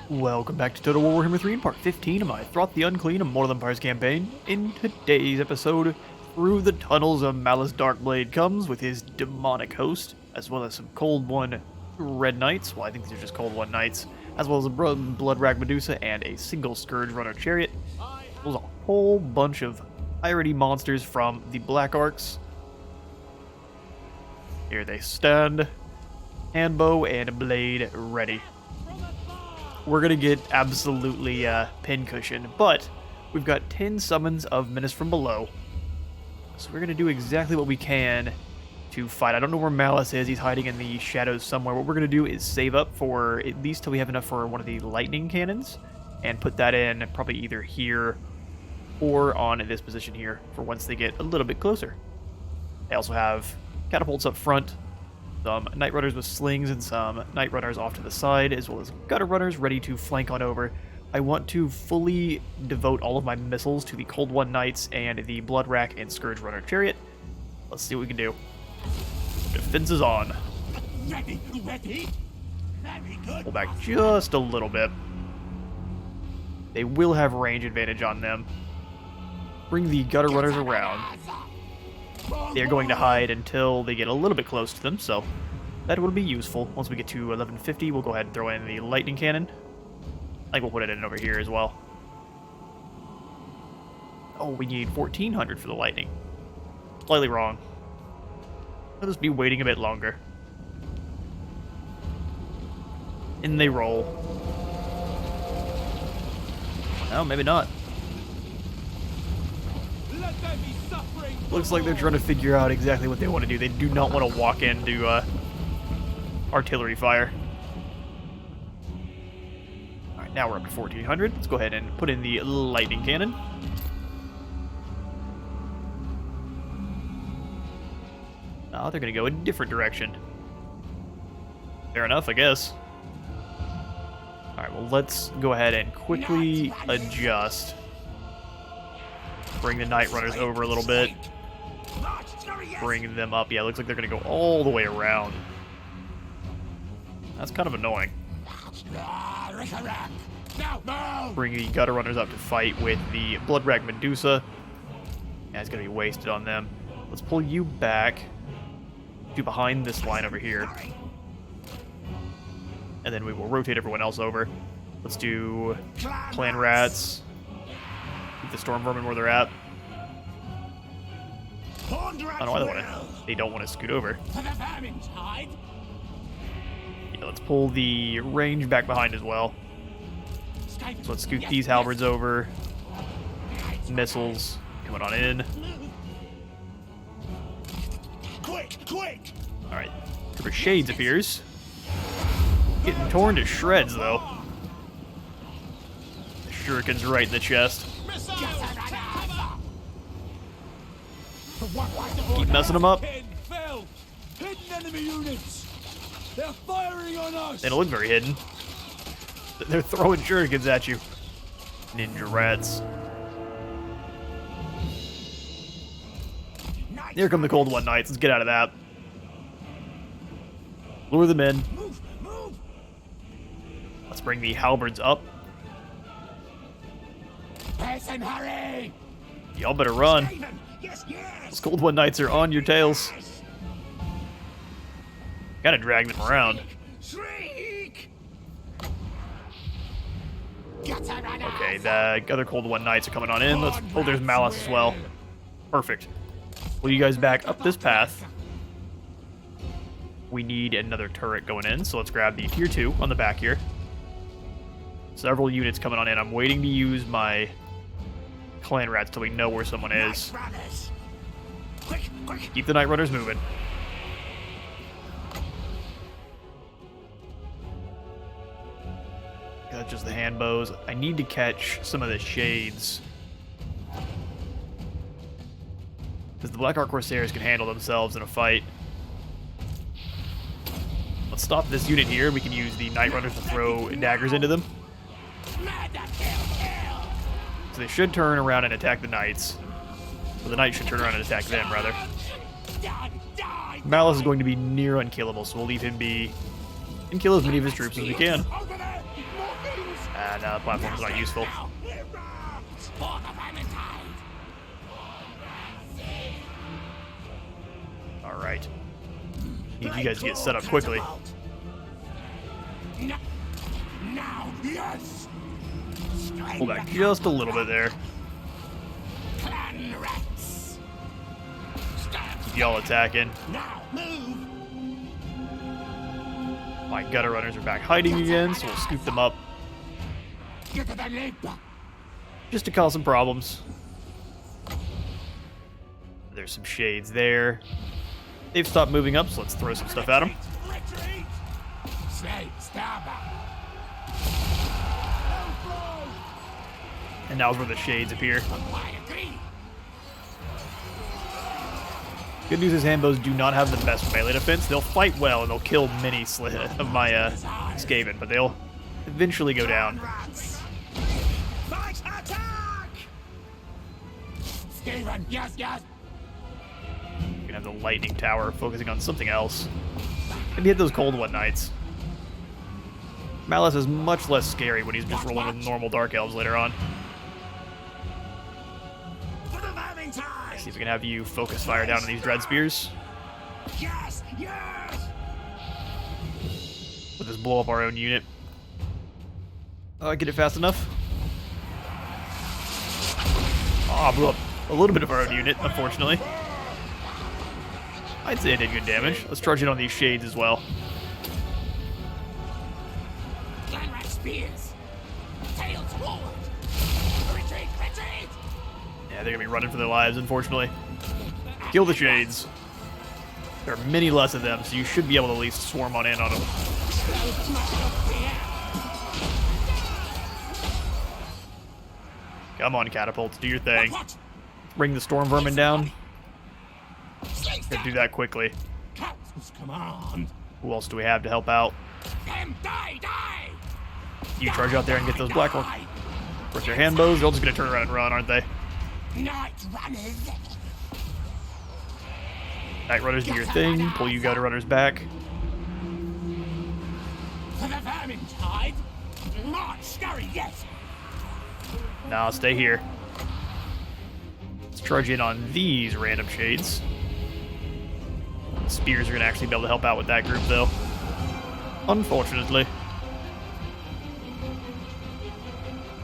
Welcome back to Total War Warhammer 3 in part 15 of my Throt the Unclean Immortal Empires campaign. In today's episode, through the tunnels of Malice Darkblade comes with his demonic host, as well as some Cold One Red Knights, well I think these are just Cold One Knights, as well as a Blood Rag Medusa and a single Scourge Runner Chariot. There's a whole bunch of piratey monsters from the Black Arcs. Here they stand, handbow and blade ready. We're going to get absolutely pincushion, but we've got 10 summons of Menace from below. So we're going to do exactly what we can to fight. I don't know where Malice is. He's hiding in the shadows somewhere. What we're going to do is save up for at least till we have enough for one of the lightning cannons and put that in probably either here or on this position here for once they get a little bit closer. I also have catapults up front, some Night Runners with slings, and some Night Runners off to the side, as well as Gutter Runners ready to flank on over. I want to fully devote all of my missiles to the Cold One Knights and the Blood Rack and Scourge Runner Chariot. Let's see what we can do. Defense is on. Ready. Very good. Pull back just a little bit. They will have range advantage on them. Bring the Gutter Runners around. They're going to hide until they get a little bit close to them, so that will be useful. Once we get to 1150, we'll go ahead and throw in the lightning cannon. I think we'll put it in over here as well. Oh, we need 1400 for the lightning. Slightly wrong. I'll just be waiting a bit longer. In they roll. No, maybe not. Let there be suffering. Looks like they're trying to figure out exactly what they want to do. They do not want to walk into artillery fire. Alright, now we're up to 1400. Let's go ahead and put in the lightning cannon. Now they're going to go a different direction. Fair enough, I guess. Alright, well let's go ahead and quickly adjust. Bring the Night Runners over a little bit. Bring them up. Yeah, it looks like they're going to go all the way around. That's kind of annoying. Bring the Gutter Runners up to fight with the Blood Rag Medusa. Yeah, it's going to be wasted on them. Let's pull you back to behind this line over here. And then we will rotate everyone else over. Let's do Clan Rats. Keep the Storm Vermin where they're at. I don't know why they don't want to scoot over. Yeah, let's pull the range back behind as well. So let's scoot these halberds over. Missiles coming on in. Quick! Alright, Trooper Shades appears. Getting torn to shreds though. The shuriken's right in the chest. Keep messing them up. Hidden enemy units. They're firing on us. They don't look very hidden. They're throwing shurikens at you. Ninja rats. Here come the Cold One Knights. Let's get out of that. Lure them in. Move. Let's bring the halberds up. Person, hurry. Y'all better run. Yes. Those Cold One Knights are on your tails. Gotta drag them around. Shriek. Okay, the other Cold One Knights are coming on in. Let's. Oh, there's Malice as well. Perfect. Pull you guys back up this path. We need another turret going in, so let's grab the tier 2 on the back here. Several units coming on in. I'm waiting to use my Clan Rats till we know where someone is. Quick. Keep the Night Runners moving. That's just the hand bows. I need to catch some of the shades. Because the Black Ark Corsairs can handle themselves in a fight. Let's stop this unit here. We can use the Night Runners to throw daggers into them. So they should turn around and attack the Knights. Or the Knights should turn around and attack them, rather. Malice is going to be near unkillable, so we'll leave him be and kill as many of his troops as we can. And the platform's not useful. Alright. Need you guys to get set up quickly. Now, yes. Pull back just a little bit there. Clan rats. Keep y'all attacking. Now, move. My gutter runners are back hiding again, so we'll scoop them up. Get to the lip. Just to cause some problems. There's some shades there. They've stopped moving up, so let's throw some stuff at them. Retreat. Slay, Starbuck. And now's where the shades appear. I agree. Good news is handbows do not have the best melee defense. They'll fight well and they'll kill many of my Skaven, but they'll eventually go down. Rats. Fight attack. Skaven, yes, yes. You can have the lightning tower focusing on something else. Maybe hit those cold one nights. Malice is much less scary when he's just rolling with normal dark elves later on. For the Valentine. See if we can have you focus fire down on these dread spears. Yes, yes. We'll just blow up our own unit. Get it fast enough. Oh, blew up a little bit of our own unit, unfortunately. I'd say it did good damage. Let's charge in on these shades as well. Clan rat spears. Tails forward. Retreat, retreat. Yeah, they're gonna be running for their lives, unfortunately. Kill the shades. There are many less of them, so you should be able to at least swarm on in on them. Come on, catapults, do your thing. What? Bring the storm vermin down. Gotta do that quickly. Captain's command. Who else do we have to help out? Them die, die. You charge out there and get those black ones. With their handbows, they're all just gonna turn around and run, aren't they? Night runners. Night runners, do your thing. Pull you gutter runners back. For the vermin tide. March, scurry, yes. Nah, stay here. Let's charge in on these random shades. Spears are gonna actually be able to help out with that group, though. Unfortunately.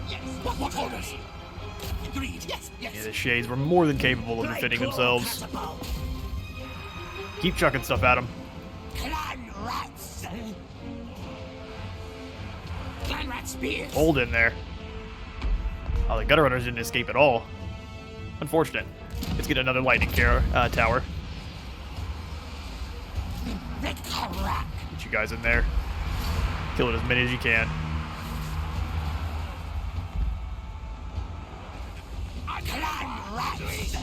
Yes. What orders? Agreed. Yes, yes. Yeah, the shades were more than capable of defending themselves. Keep chucking stuff at them. Clan rats. Clan rat spears. Hold in there. Oh, the gutter runners didn't escape at all. Unfortunate. Let's get another lightning tower. Red crack. Get you guys in there. Kill it as many as you can. Clan rats.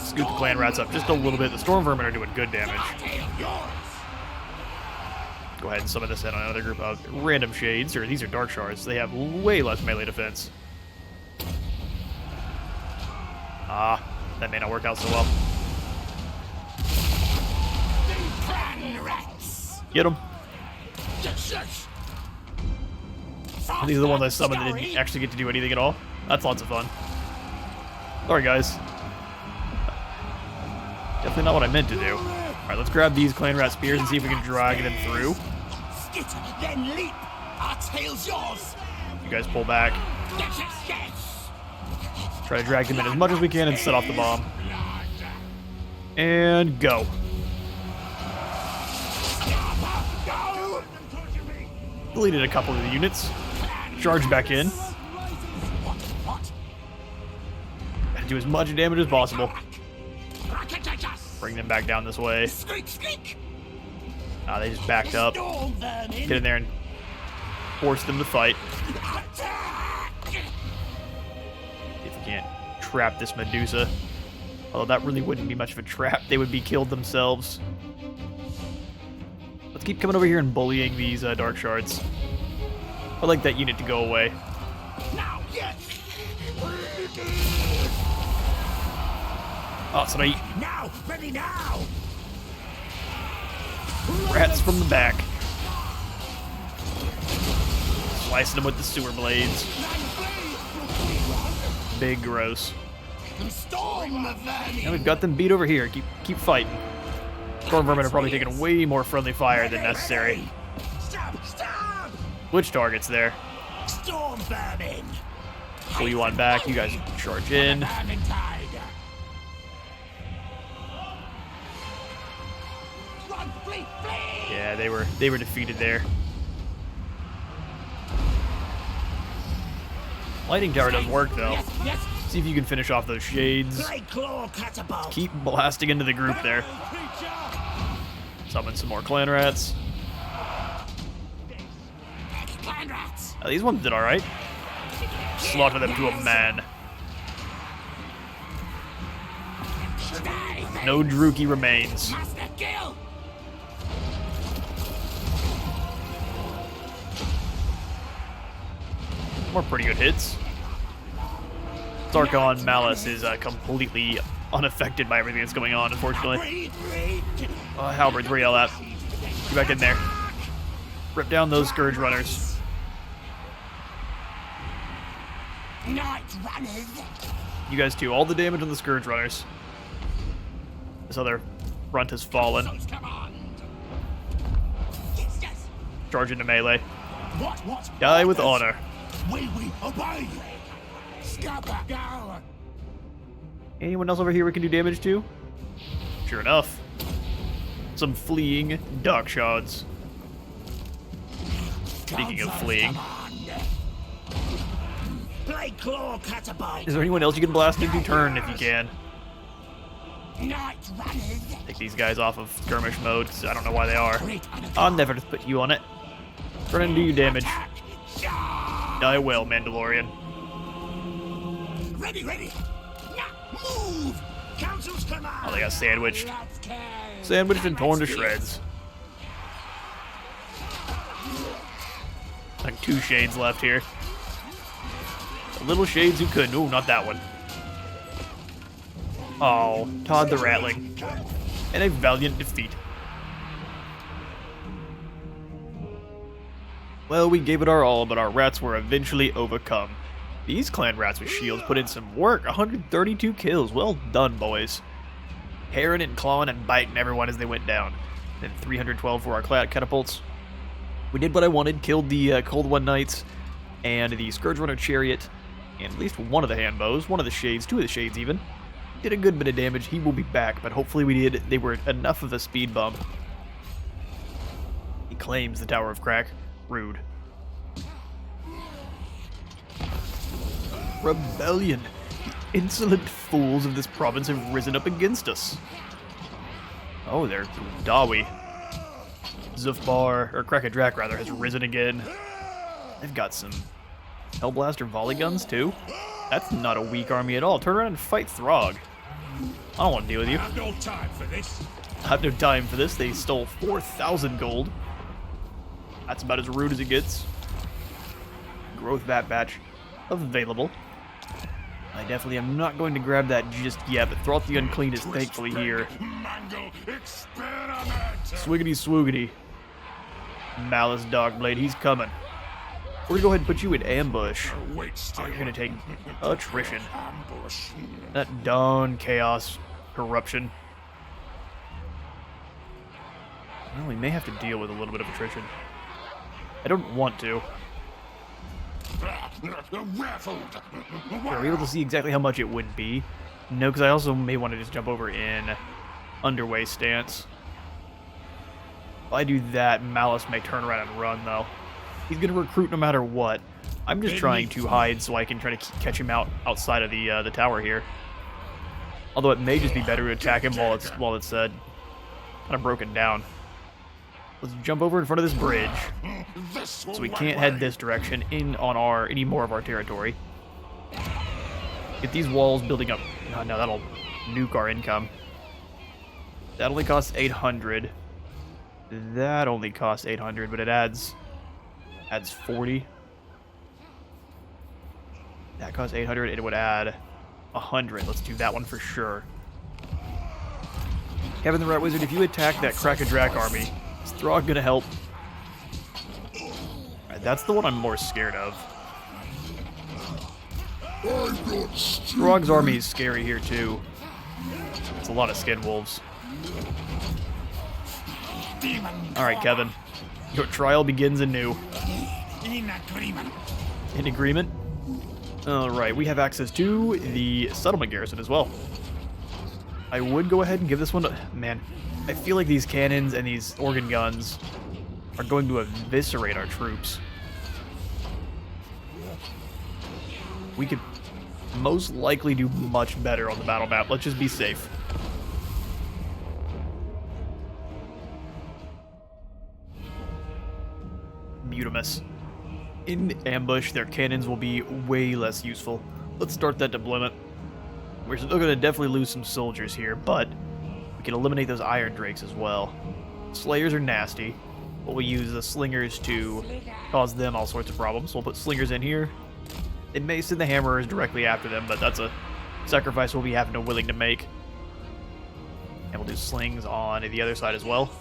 Scoot the clan rats up just a little bit. The storm vermin are doing good damage. Go ahead and summon this in on another group of random shades, or these are dark shards. They have way less melee defense. Ah, that may not work out so well. Get them. These are the ones I summoned that didn't actually get to do anything at all. That's lots of fun. Sorry, guys. Definitely not what I meant to do. Alright, let's grab these clan rat spears and see if we can drag them through. Skitter, then leap. Our tail's yours. You guys pull back. Yes, yes, yes. Try to drag them in as much as we can and set off the bomb. And go. Go. Deleted a couple of the units. Charge back in. What? Gotta do as much damage as possible. Bring them back down this way. Squeak, squeak. Ah, they just backed up. Storm vermin. Get in there and force them to fight. Attack. If we can't trap this Medusa. Although that really wouldn't be much of a trap. They would be killed themselves. Let's keep coming over here and bullying these dark shards. I'd like that unit to go away. Now, yes. Oh, somebody Now, ready now. rats from the back. slicing them with the sewer blades. Big gross. And we've got them beat over here. Keep fighting. Storm vermin are probably taking way more friendly fire than necessary. Which target's there? Storm vermin. Pull you on back. You guys charge in. Yeah, they were defeated there. Lightning tower does work though. See if you can finish off those shades. Keep blasting into the group there. Summon some more clan rats. Oh, these ones did alright. Slaughter them to a man. No Druki remains. More pretty good hits. Zarkon Malice is completely unaffected by everything that's going on, unfortunately. Halberds, where y'all at? Get back in there. Rip down those Scourge Runners. You guys do all the damage on the Scourge Runners. This other runt has fallen. Charge into melee. Die with honor. We obey. Anyone else over here we can do damage to? Sure enough. Some fleeing dark shards. Speaking of fleeing. Is there anyone else you can blast into turn if you can? Take these guys off of skirmish mode, 'cause I don't know why they are. I'll never just put you on it. Turn and do your damage. Die well, Mandalorian. Ready. Move. Council's command. Oh, they got sandwiched. Sandwiched and torn to shreds. Like 2 shades left here. The little shades who could. Ooh, not that one. Oh, Todd the Rattling. And a valiant defeat. Well, we gave it our all, but our rats were eventually overcome. These clan rats with shields put in some work. 132 kills. Well done, boys. Herring and clawing and biting everyone as they went down. Then 312 for our catapults. We did what I wanted. Killed the Cold One Knights and the Scourge Runner Chariot. And at least one of the handbows. One of the shades. 2 of the shades even. Did a good bit of damage. He will be back, but hopefully they were enough of a speed bump. He claims the Tower of Crack. Rude. Rebellion. The insolent fools of this province have risen up against us. Oh, they're Dawi. Zufbar, or Krakadrak rather, has risen again. They've got some Hellblaster volley guns too. That's not a weak army at all. Turn around and fight Throg. I don't want to deal with you. I have no time for this. I have no time for this. They stole 4,000 gold. That's about as rude as it gets. Growth Bat Batch available. I definitely am not going to grab that just yet, but Throt the Unclean is thankfully here. Swiggity swoogity. Malice Dogblade, he's coming. We're gonna go ahead and put you in ambush. Oh, you're gonna take attrition. That Dawn Chaos Corruption. Well, we may have to deal with a little bit of attrition. I don't want to. Are we able to see exactly how much it would be? No, because I also may want to just jump over in underway stance. If I do that, Malice may turn around and run, though. He's going to recruit no matter what. I'm just trying to hide so I can try to catch him outside of the tower here. Although it may just be better to attack him while it's kind of broken down. Let's jump over in front of this bridge, so we can't head this direction in on any more of our territory. Get these walls building up. Oh, no, that'll nuke our income. That only costs 800. That only costs 800, but it adds 40. That costs 800. It would add 100. Let's do that one for sure. Kevin the Rat Wizard, if you attack that Krakadrak army, is Throg gonna help? Alright, that's the one I'm more scared of. Grog's army is scary here too. It's a lot of skin wolves. Alright, Kevin. Your trial begins anew. In agreement? Alright, we have access to the settlement garrison as well. I would go ahead and give this one to... Man, I feel like these cannons and these organ guns are going to eviscerate our troops. We could most likely do much better on the battle map. Let's just be safe. Mutimus. In ambush, their cannons will be way less useful. Let's start that deployment. We're still going to definitely lose some soldiers here, but we can eliminate those Iron Drakes as well. Slayers are nasty, but we use the Slingers to cause them all sorts of problems. We'll put Slingers in here. They may send the Hammerers directly after them, but that's a sacrifice we'll be having to willing to make. And we'll do Slings on the other side as well.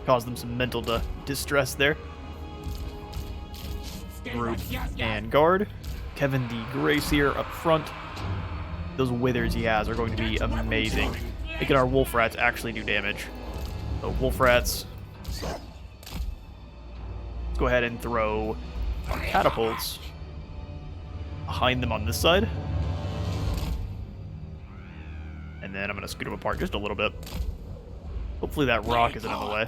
Cause them some mental distress there. Group and guard. Kevin the Gracier up front. Those withers he has are going to be amazing. Making our wolf rats actually do damage. So wolf rats. Let's go ahead and throw our catapults behind them on this side. And then I'm going to scoot them apart just a little bit. Hopefully that rock isn't in the way.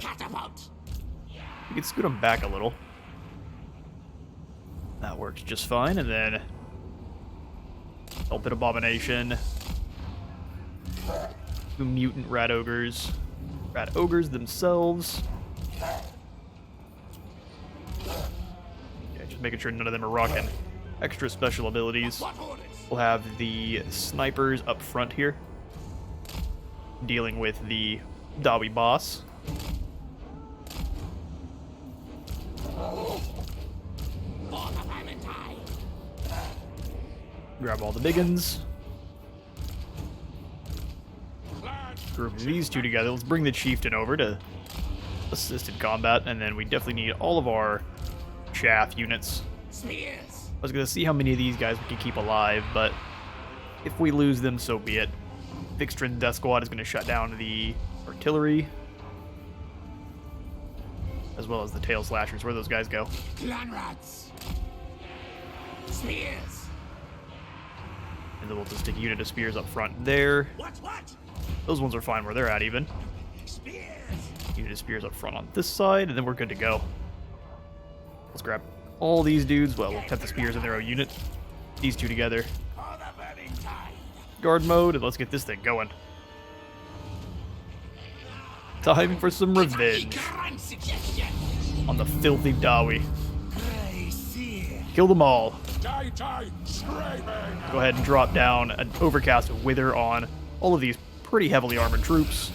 We can scoot them back a little. That works just fine, and then Elpid Abomination. 2 mutant rat ogres. Rat ogres themselves. Okay, just making sure none of them are rocking extra special abilities. We'll have the snipers up front here, dealing with the Dawi boss. Grab all the biggins. Group these two together. Let's bring the chieftain over to assisted combat, and then we definitely need all of our chaff units. I was going to see how many of these guys we can keep alive, but if we lose them, so be it. Vixtrin Death Squad is going to shut down the artillery, as well as the tail slashers. Where those guys go? Clan rats. Spears. And then we'll just stick a unit of spears up front there. What? Those ones are fine where they're at, even. Spears. Unit of spears up front on this side, and then we're good to go. Let's grab all these dudes. Well, we'll have the spears in their own unit. These two together. Guard mode, and let's get this thing going. Time for some revenge on the filthy Dawi. Kill them all. Go ahead and drop down an overcast wither on all of these pretty heavily armored troops.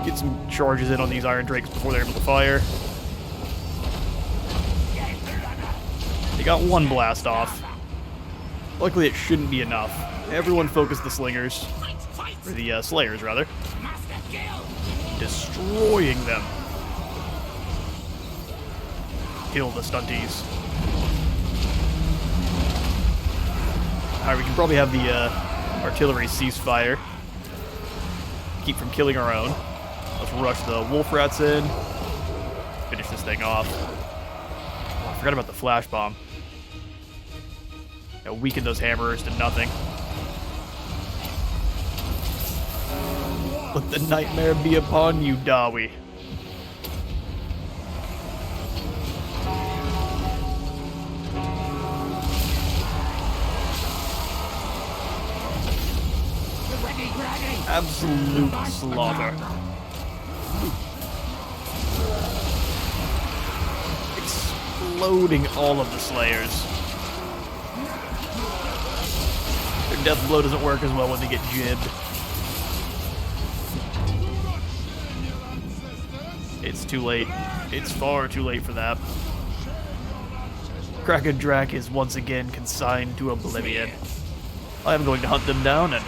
Get some charges in on these Iron Drakes before they're able to fire. They got one blast off. Luckily, it shouldn't be enough. Everyone focus the slingers. Or the slayers, rather. Destroying them. Kill the stunties. Alright, we can probably have the artillery cease fire. Keep from killing our own. Let's rush the wolf rats in. Finish this thing off. Oh, I forgot about the flash bomb. Weaken those hammerers to nothing. Let the nightmare be upon you, Dawi. Absolute slaughter. Exploding all of the slayers. Their death blow doesn't work as well when they get jibbed. It's too late. It's far too late for that. Kraken Drak is once again consigned to oblivion. I am going to hunt them down, and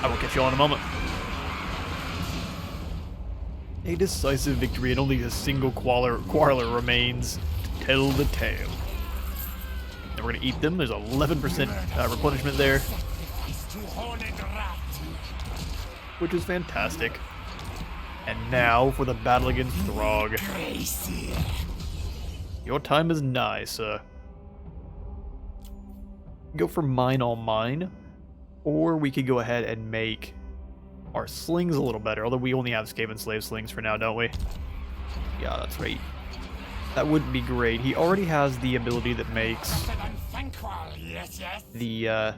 I will catch you all in a moment. A decisive victory, and only a single quarreler remains to tell the tale. And we're gonna eat them. There's 11% replenishment there, which is fantastic. And now for the battle against Throg. Your time is nigh, sir. Go for mine all mine, or we could go ahead and make our slings a little better, although we only have Skaven Slave slings for now, don't we? Yeah, that's right. That wouldn't be great. He already has the ability that makes the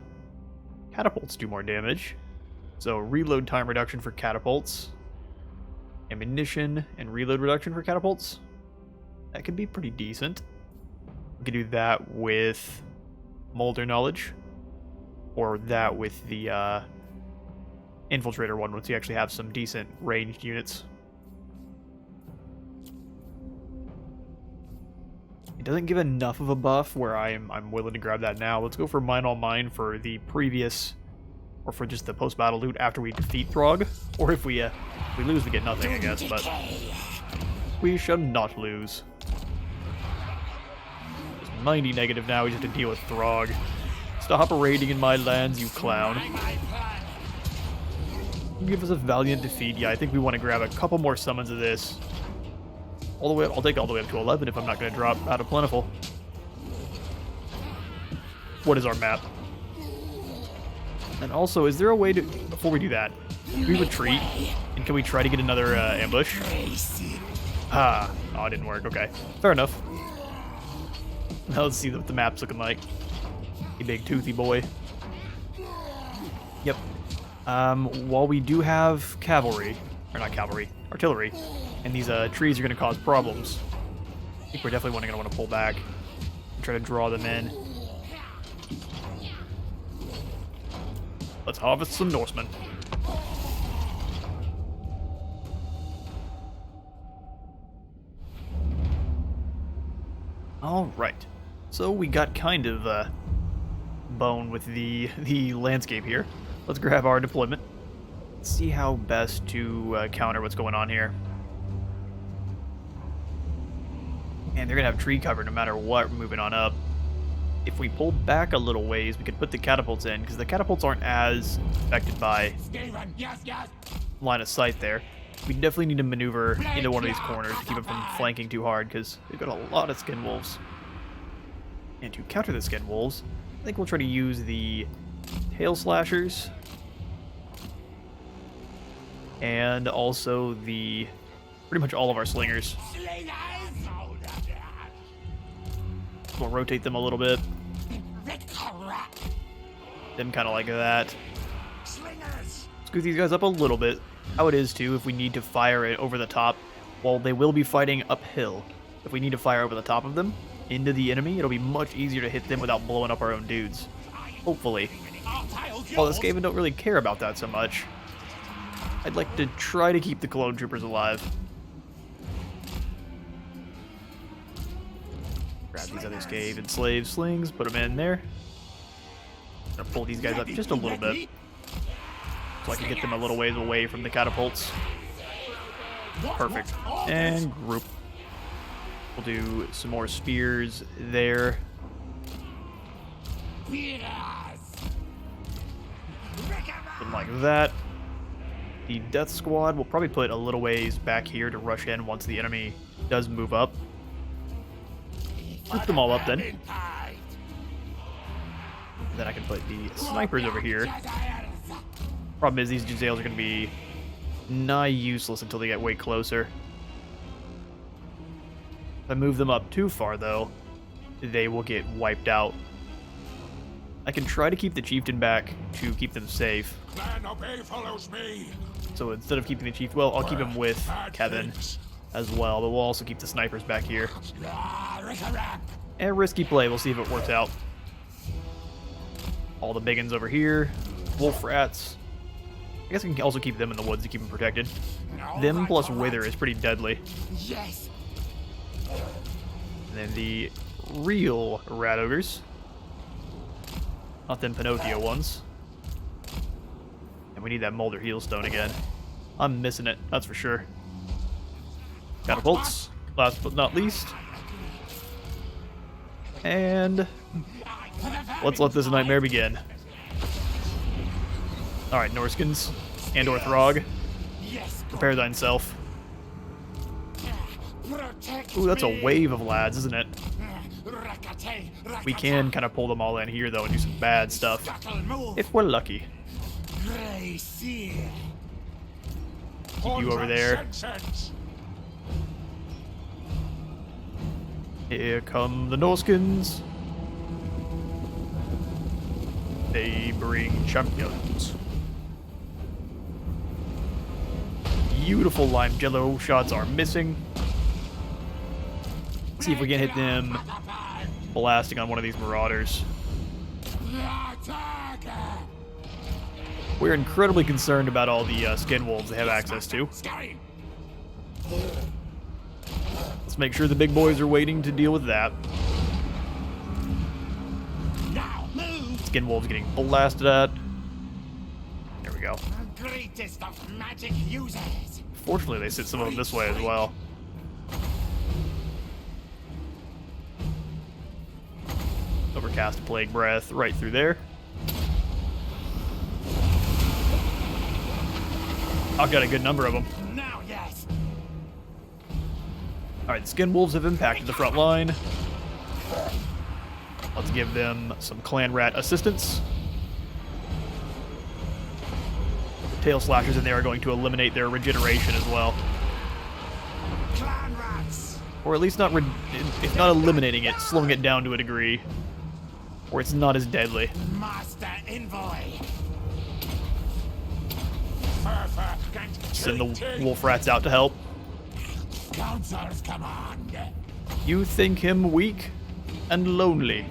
catapults do more damage. So reload time reduction for catapults, ammunition and reload reduction for catapults. That could be pretty decent. We could do that with Molder Knowledge, or that with the Infiltrator one once you actually have some decent ranged units. It doesn't give enough of a buff where I'm willing to grab that now. Let's go for Mine All Mine for the previous, or for just the post-battle loot after we defeat Throg. Or if we lose, we get nothing, I guess, but we shall not lose. It's 90 negative now, we just have to deal with Throg. Stop raiding in my lands, you clown. Give us a valiant defeat. Yeah, I think we want to grab a couple more summons of this. All the way up, I'll take all the way up to 11 if I'm not going to drop out of Plentiful. What is our map? And also, is there a way to, before we do that, can we retreat? And can we try to get another ambush? Ah, oh, it didn't work. Okay, fair enough. Now let's see what the map's looking like. You big toothy boy. Yep. While we do have cavalry, or not cavalry, artillery, and these trees are going to cause problems, I think we're definitely going to want to pull back and try to draw them in. Let's harvest some Norsemen. Alright, so we got kind of bone with the landscape here. Let's grab our deployment. Let's see how best to counter what's going on here. And they're going to have tree cover no matter what, moving on up. If we pull back a little ways, we could put the catapults in, because the catapults aren't as affected by line of sight there. We definitely need to maneuver into one of these corners to keep them from flanking too hard, because they've got a lot of skin wolves. And to counter the skin wolves, I think we'll try to use the tail slashers. And also pretty much all of our slingers. We'll rotate them a little bit. Them kind of like that. Scoot these guys up a little bit. How it is too, if we need to fire it over the top, well, they will be fighting uphill. If we need to fire over the top of them, into the enemy, it'll be much easier to hit them without blowing up our own dudes. Hopefully. Well, the Skaven don't really care about that so much. I'd like to try to keep the clone troopers alive. Grab these other Skaven slave slings, put them in there. Gonna pull these guys up just a little bit, so I can get them a little ways away from the catapults. Perfect. And group. We'll do some more spears there. Something like that. The death squad will probably put a little ways back here to rush in once the enemy does move up. Group them all up then. Then I can put the snipers over here. Problem is these Jezzails are going to be nigh useless until they get way closer. If I move them up too far though, they will get wiped out. I can try to keep the chieftain back to keep them safe. So instead of keeping the chief, well, I'll keep him with Kevin as well, but we'll also keep the snipers back here. And risky play, we'll see if it works out. All the big uns over here, wolf rats. I guess I can also keep them in the woods to keep them protected. Them plus Wither is pretty deadly. Yes. And then the real rat ogres. Not them Pinocchio ones. And we need that Molder Heelstone again. I'm missing it, that's for sure. Catapults, last but not least. And let's let this nightmare begin. Alright, Norskins and or Throg. Prepare thyself. Ooh, that's a wave of lads, isn't it? We can kind of pull them all in here, though, and do some bad stuff. If we're lucky. Keep you over there. Here come the Norskins. They bring champions. Beautiful lime jello shots are missing. Let's see if we can hit them blasting on one of these marauders. We're incredibly concerned about all the skin wolves they have access to. Let's make sure the big boys are waiting to deal with that. Skin wolves getting blasted at. There we go. Fortunately, they sit some of them this way as well. Overcast Plague Breath right through there. I've got a good number of them. Alright, the Skin Wolves have impacted the front line. Let's give them some Clan Rat assistance. The Tail Slashers in there are going to eliminate their regeneration as well. Or at least not, if not eliminating it, slowing it down to a degree where it's not as deadly. Send the Wolf Rats out to help. You think him weak and lonely.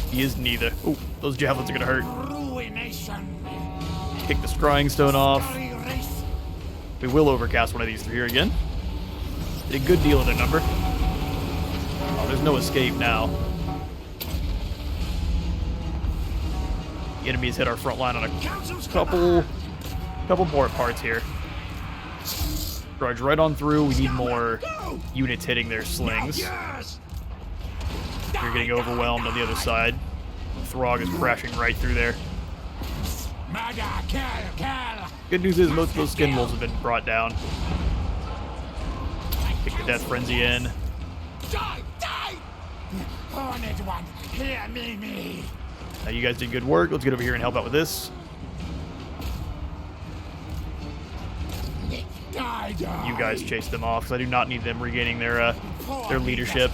He is neither. Oh, those javelins are gonna hurt. Kick the Scrying Stone off. We will overcast one of these through here again. Did a good deal of their number. Oh, there's no escape now. The enemies hit our front line on a couple more parts here. Drudge right on through. We need more units hitting their slings. You're getting overwhelmed on the other side. Throg is crashing right through there. Good news is most of those Skin Wolves have been brought down. Kick the Death Frenzy in. Now you guys did good work. Let's get over here and help out with this. You guys chase them off because I do not need them regaining their leadership.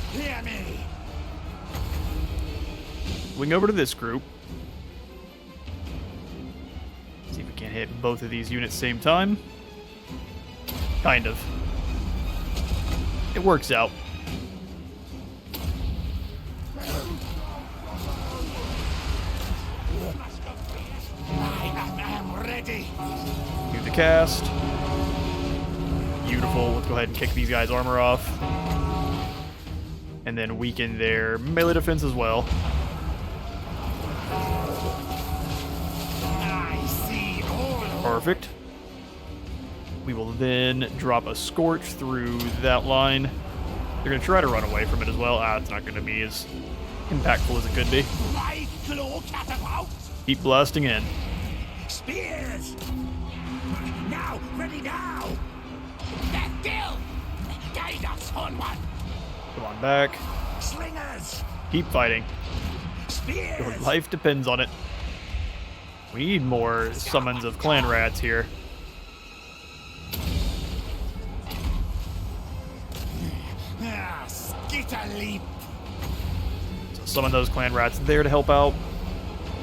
Swing over to this group. See if we can hit both of these units same time. Kind of. It works out. I am ready. Do the cast. Beautiful. Let's go ahead and kick these guys' armor off. And then weaken their melee defense as well. Perfect. We will then drop a Scorch through that line. They're going to try to run away from it as well. It's not going to be as impactful as it could be. Keep blasting in. Spears! Now! Ready now! Still! Guide us onward! Come on back. Slingers! Keep fighting. Spears! Your life depends on it. We need more summons of Clan Rats here. Skitter leap! So summon those Clan Rats there to help out.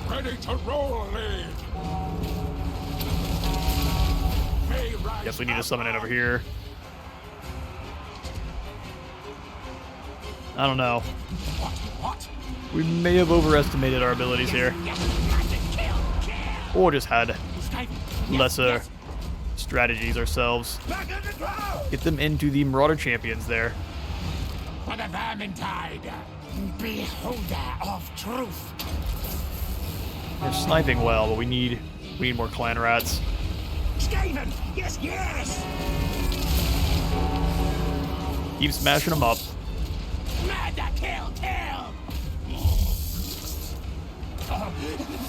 Ready to roll, lead! Yes, we need to summon it over here. I don't know. What? We may have overestimated our abilities here. Or just had lesser strategies ourselves. Get them into the Marauder Champions there. For the Vermintide, beholder of truth. They're sniping well, but we need more Clan Rats. Skaven! Yes, yes! Keep smashing them up. Kill!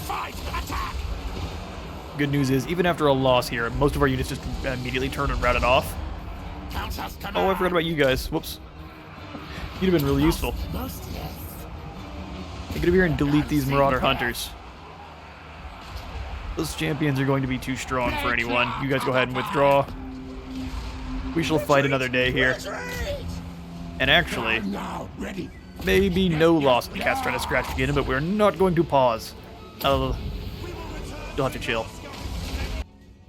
Fight! Attack! Good news is, even after a loss here, most of our units just immediately turn and routed off. Oh, I forgot about you guys. Whoops. You'd have been really useful. Get over here and delete these Marauder Hunters. Those champions are going to be too strong for anyone. You guys go ahead and withdraw. We shall fight another day here. And actually, maybe no loss. The cat's trying to scratch again, but we're not going to pause. You'll have to chill.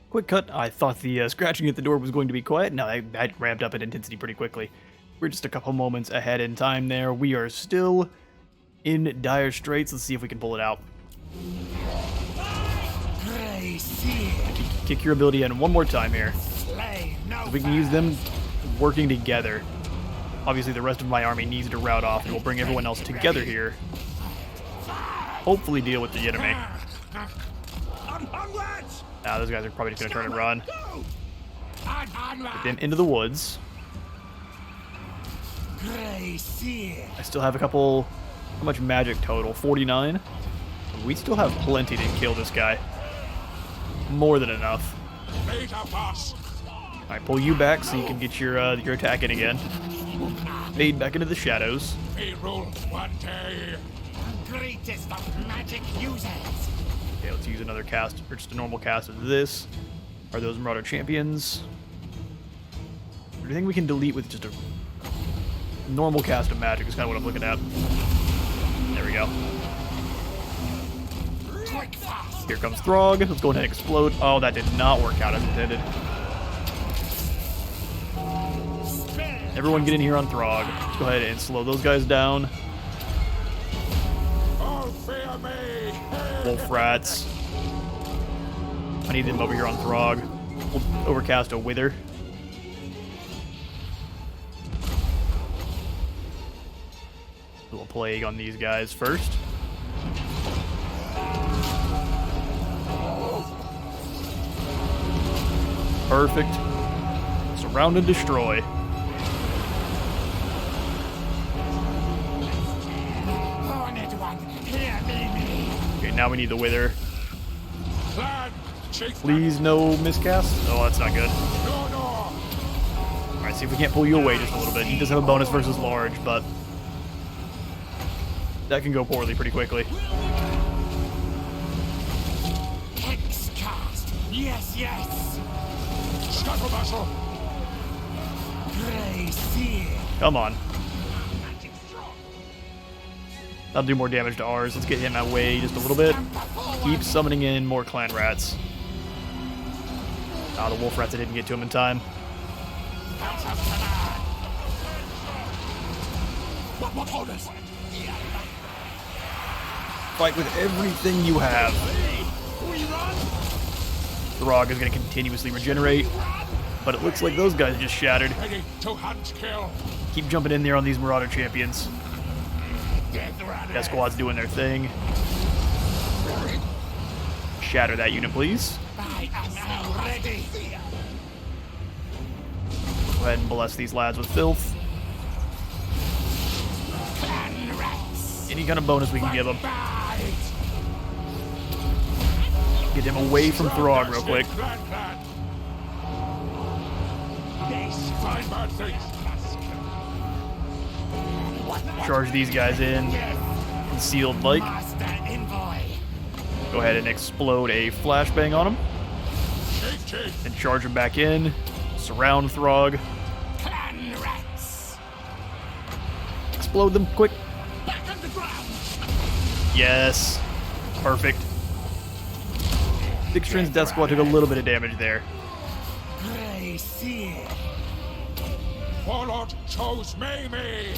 Quick cut. I thought the scratching at the door was going to be quiet. No, that ramped up in intensity pretty quickly. We're just a couple moments ahead in time there. We are still in dire straits. Let's see if we can pull it out. Kick your ability in one more time here. If we can use them working together. Obviously, the rest of my army needs to rout off, and we'll bring everyone else together here. Hopefully deal with the enemy. Those guys are probably just going to turn and run. Get them into the woods. I still have a couple... How much magic total? 49? We still have plenty to kill this guy. More than enough. Alright, pull you back so you can get your attack in again. Fade back into the shadows. Okay, let's use another cast, or just a normal cast of this. Are those Marauder champions? Everything we can delete with just a normal cast of magic is kind of what I'm looking at. There we go. Here comes Throg. Let's go ahead and explode. Oh, that did not work out as intended. Everyone get in here on Throg. Let's go ahead and slow those guys down. Wolf rats. I need them over here on Throg. We'll overcast a Wither. A little plague on these guys first. Perfect. Surround and destroy. Okay, now we need the Wither. Please no miscast. Oh, that's not good. Alright, see if we can't pull you away just a little bit. He does have a bonus versus large, but that can go poorly pretty quickly. Hexcast. Yes. Come on. That'll do more damage to ours. Let's get him away just a little bit. Keep summoning in more clan rats. The wolf rats, I didn't get to him in time. Fight with everything you have. Throg is going to continuously regenerate, but it looks like those guys just shattered. Keep jumping in there on these Marauder champions. That squad's doing their thing. Shatter that unit, please. Go ahead and bless these lads with filth. Any kind of bonus we can give them. Get him away from Throg real quick. Charge these guys in. Concealed like. Go ahead and explode a flashbang on them. And charge them back in. Surround Throg. Explode them quick. Yes. Perfect. Six Trins Death Squad took a little bit of damage there. Warlord chose me. Ready.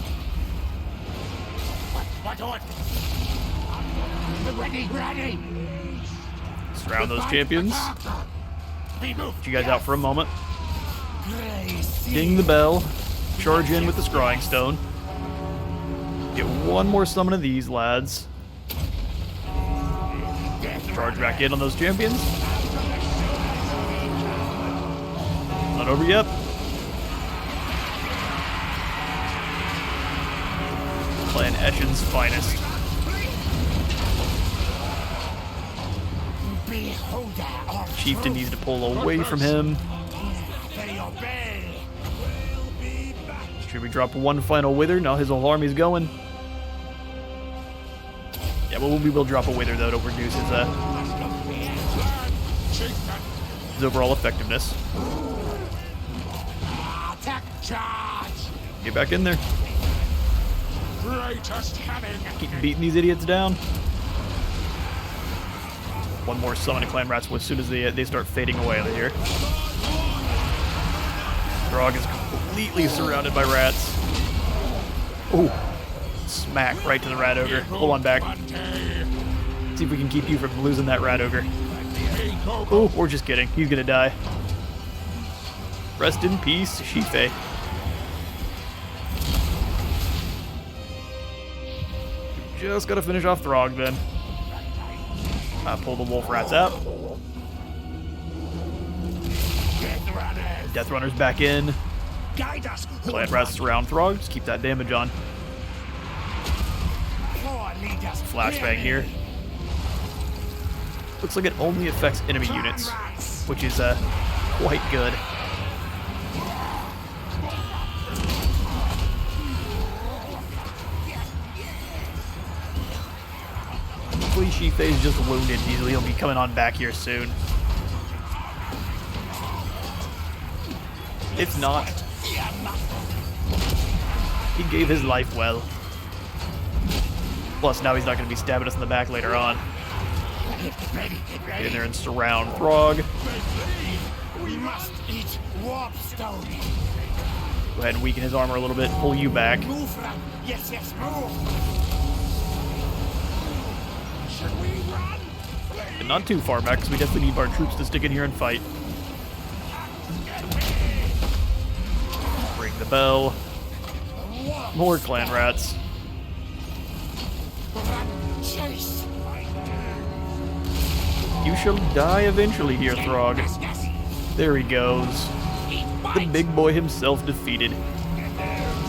Surround those champions. Get you guys out for a moment. Ding the bell. Charge in with the Scrying Stone. Get one more summon of these lads. Charge back in on those champions. Not over yet. Eshen's finest. Chieftain needs to pull away from him. Should we drop one final wither? No, his whole army's going. Yeah, well, we will drop a wither, though, to reduce his overall effectiveness. Get back in there. Keep beating these idiots down. One more summon of clan rats as soon as they start fading away over here. Throg is completely surrounded by rats. Ooh. Smack right to the rat ogre. Pull on back. See if we can keep you from losing that rat ogre. Oh, we're just kidding. He's gonna die. Rest in peace, Shife. Just gotta finish off Throg then. Pull the wolf rats out. Death Runner's back in. Clan rats surround Throg. Just keep that damage on. Flashbang here. Looks like it only affects enemy units, which is quite good. Hopefully Shife is just wounded. He'll be coming on back here soon. If not, he gave his life well. Plus, now he's not going to be stabbing us in the back later on. Get in there and surround Throg. We must eat warpstone. Go ahead and weaken his armor a little bit. Pull you back. Move, yes, yes, move. Should we run? And not too far back, because we definitely need our troops to stick in here and fight. Ring the bell. More clan rats. Chase. You shall die eventually here, Throg. There he goes. The big boy himself defeated.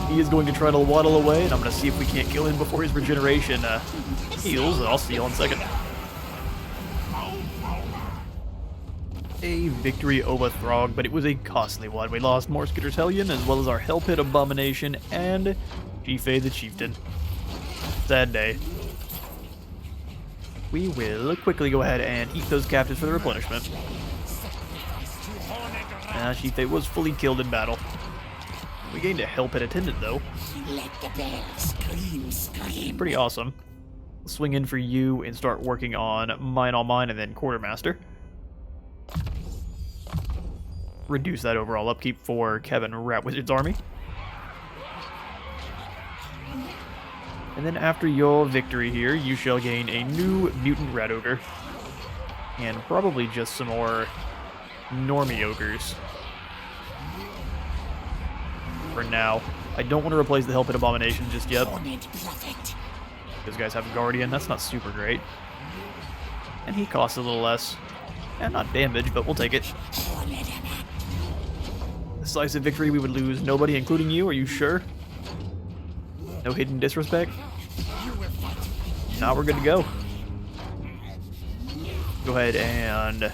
He is going to try to waddle away, and I'm going to see if we can't kill him before his regeneration heals. I'll see you in a second. A victory over Throg, but it was a costly one. We lost Morskitter's Hellion, as well as our Hell Pit Abomination, and Shife the Chieftain. Sad day. We will quickly go ahead and eat those captives for the replenishment. Shife was fully killed in battle. We gained a Hell Pit Attendant, though. Let the bear scream, scream. Pretty awesome. Swing in for you and start working on Mine All Mine and then Quartermaster. Reduce that overall upkeep for Kevin Rat Wizard's army. And then after your victory here, you shall gain a new Mutant Rat Ogre. And probably just some more Normie Ogres. For now. I don't want to replace the Hell Pit Abomination just yet. Those guys have a Guardian, that's not super great. And he costs a little less. And not damage, but we'll take it. Decisive victory, we would lose nobody, including you, are you sure? No hidden disrespect? Now we're good to go. Go ahead and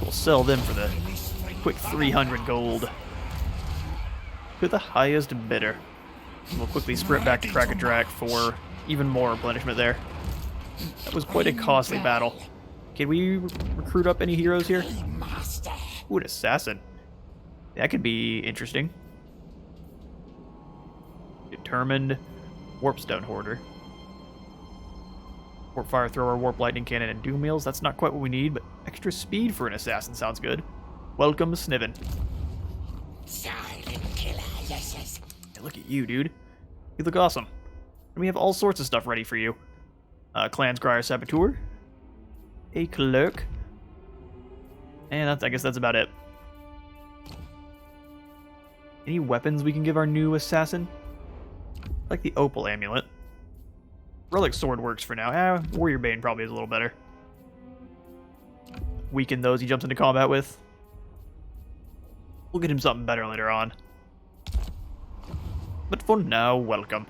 we'll sell them for the quick 300 gold. To the highest bidder. We'll quickly sprint back to Krakadrak for even more replenishment there. That was quite a costly battle. Can we recruit up any heroes here? Ooh, an assassin. That could be interesting. Determined. Warpstone Hoarder. Warp Fire Thrower, Warp Lightning Cannon, and Doom Wheels. That's not quite what we need, but extra speed for an assassin sounds good. Welcome, Sniven. Silent killer, yes, yes. Hey, look at you, dude. You look awesome. And we have all sorts of stuff ready for you. Clan Scryer Saboteur. A Clerk. And I guess that's about it. Any weapons we can give our new assassin? Like the Opal Amulet. Relic Sword works for now. Warrior Bane probably is a little better. Weaken those he jumps into combat with. We'll get him something better later on. But for now, welcome.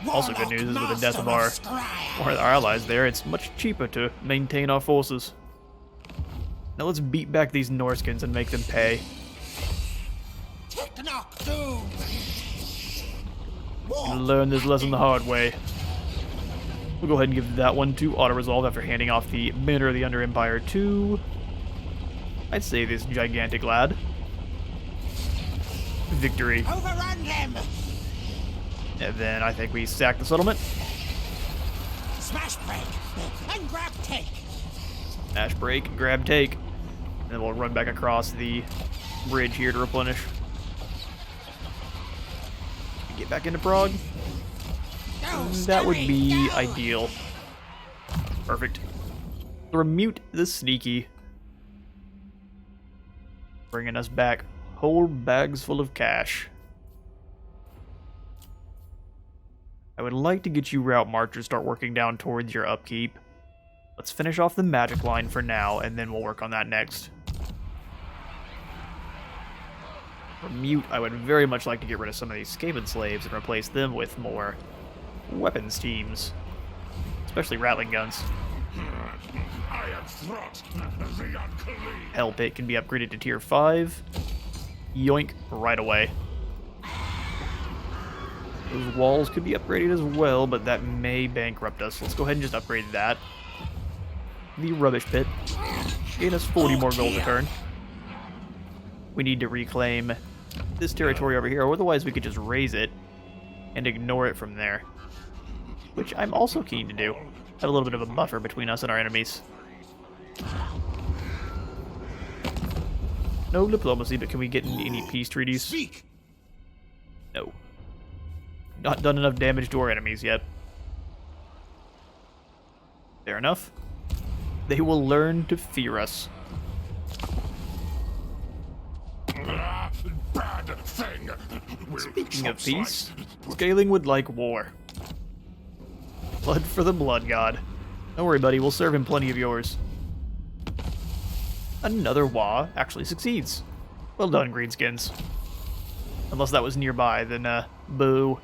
Also good news is with the death of our allies there, it's much cheaper to maintain our forces. Now let's beat back these Norskins and make them pay. Learn this lesson the hard way. We'll go ahead and give that one to auto-resolve after handing off the Banner of the Under Empire to, I'd say, this gigantic lad. Victory. Overrun them! And then I think we sack the settlement. Smash break and grab take. Smash break, grab take. And then we'll run back across the bridge here to replenish. Get back into Prague. That would be ideal. Perfect. Remute the Sneaky. Bringing us back whole bags full of cash. I would like to get you route marchers start working down towards your upkeep. Let's finish off the magic line for now, and then we'll work on that next. For Mute, I would very much like to get rid of some of these Skaven slaves and replace them with more weapons teams, especially Rattling guns. I am Throt, the Unclean. Hell Pit can be upgraded to tier 5. Yoink, right away. Those walls could be upgraded as well, but that may bankrupt us. Let's go ahead and just upgrade that. The Rubbish Pit. Gain us 40 more gold a turn. We need to reclaim this territory over here, otherwise we could just raise it and ignore it from there. Which I'm also keen to do. Have a little bit of a buffer between us and our enemies. No diplomacy, but can we get any peace treaties? Speak. No. Not done enough damage to our enemies yet. Fair enough. They will learn to fear us. Bad thing. Speaking of peace, Scaling would like war. Blood for the Blood God. Don't worry, buddy, we'll serve him plenty of yours. Another Wa actually succeeds. Well done, Greenskins. Unless that was nearby, then, boo.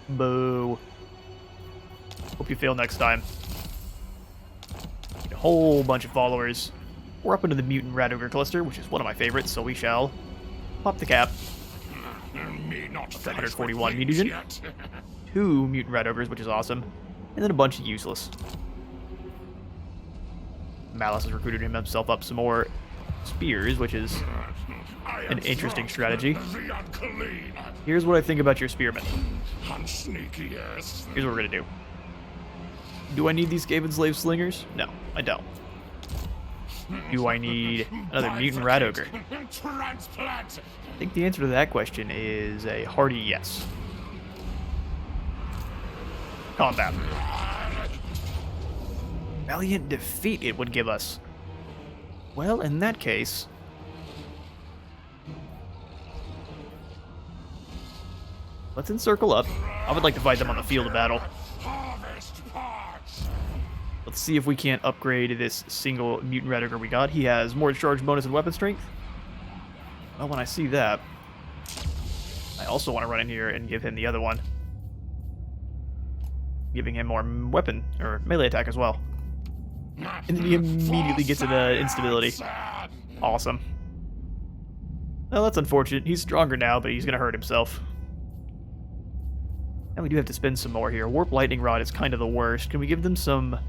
Boo. Hope you fail next time. Need a whole bunch of followers. We're up into the Mutant Rat Ogre cluster, which is one of my favorites, so we shall pop the cap. Me not 141 mutagen. 2 Mutant Rat Ogres, which is awesome. And then a bunch of useless. Malice has recruited himself up some more spears, which is an interesting strategy. Here's what I think about your spearmen. Here's what we're gonna do. Do I need these Skaven slave slingers? No, I don't. Do I need another mutant rat ogre? I think the answer to that question is a hearty yes. Combat. Valiant defeat it would give us. Well, in that case... let's encircle up. I would like to fight them on the field of battle. Let's see if we can't upgrade this single mutant rat ogre we got. He has more charge bonus and weapon strength. Well, when I see that, I also want to run in here and give him the other one. Giving him more weapon, or melee attack as well. And then he immediately gets an instability. Awesome. Well, that's unfortunate. He's stronger now, but he's going to hurt himself. And we do have to spend some more here. Warp Lightning Rod is kind of the worst. Can we give them some... how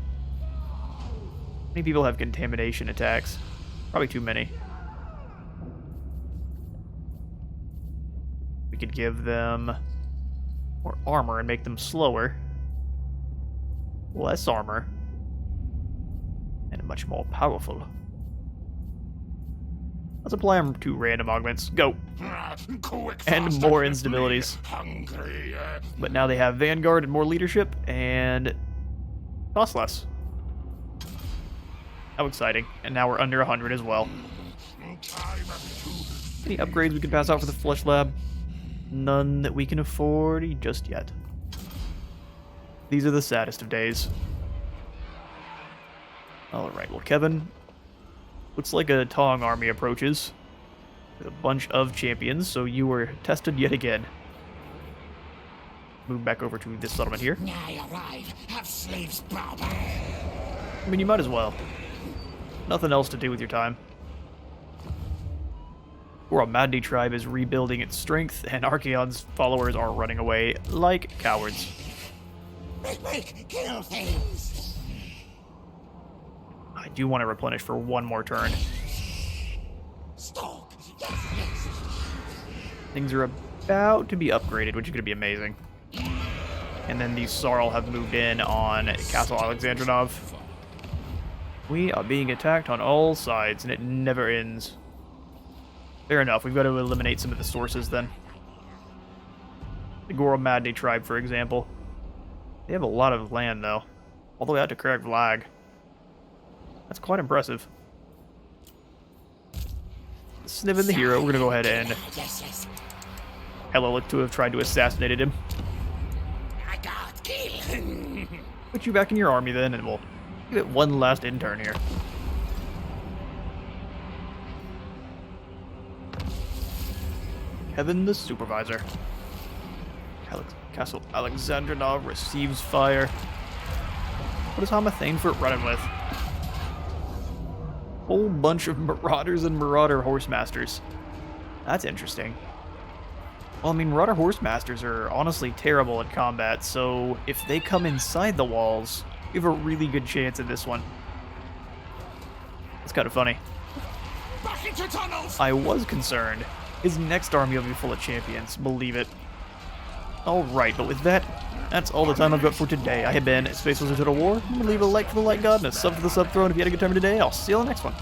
many people have contamination attacks? Probably too many. We could give them more armor and make them slower. Less armor. And much more powerful. Let's apply them to random augments. Go! And more instabilities. But now they have Vanguard and more leadership, and cost less. How exciting. And now we're under 100 as well. Any upgrades we can pass out for the Flesh Lab? None that we can afford just yet. These are the saddest of days. Alright, well, Kevin, looks like a Tong army approaches. A bunch of champions, so you were tested yet again. Move back over to this settlement here. I arrive, have slaves barber. I mean, you might as well. Nothing else to do with your time. Madni tribe is rebuilding its strength, and Archaon's followers are running away like cowards. Make, kill things. I do want to replenish for one more turn. Stalk. Yes. Things are about to be upgraded, which is going to be amazing. And then the Sarl have moved in on Castle Alexandrinov. We are being attacked on all sides, and it never ends. Fair enough, we've got to eliminate some of the sources then. The Madni tribe, for example. They have a lot of land, though. All the way out to Krag Vlag. That's quite impressive. Sniven the hero, we're going to go ahead and... Yes. Hella look to have tried to assassinate him. I got killed. Put you back in your army then, and we'll give it one last intern here. Kevin the Supervisor. Castle Alexandrinov receives fire. What is Hamathane running with? Whole bunch of Marauders and Marauder Horsemasters. That's interesting. Well, I mean, Marauder Horsemasters are honestly terrible at combat, so if they come inside the walls, you have a really good chance in this one. It's kind of funny. Back into tunnels. I was concerned. His next army will be full of champions, believe it. Alright, but with that, that's all the time I've got for today. I have been Space Wizard Total War. Remember to leave a like for the Light God and a sub for the Sub Throne if you had a good time today. I'll see you on the next one.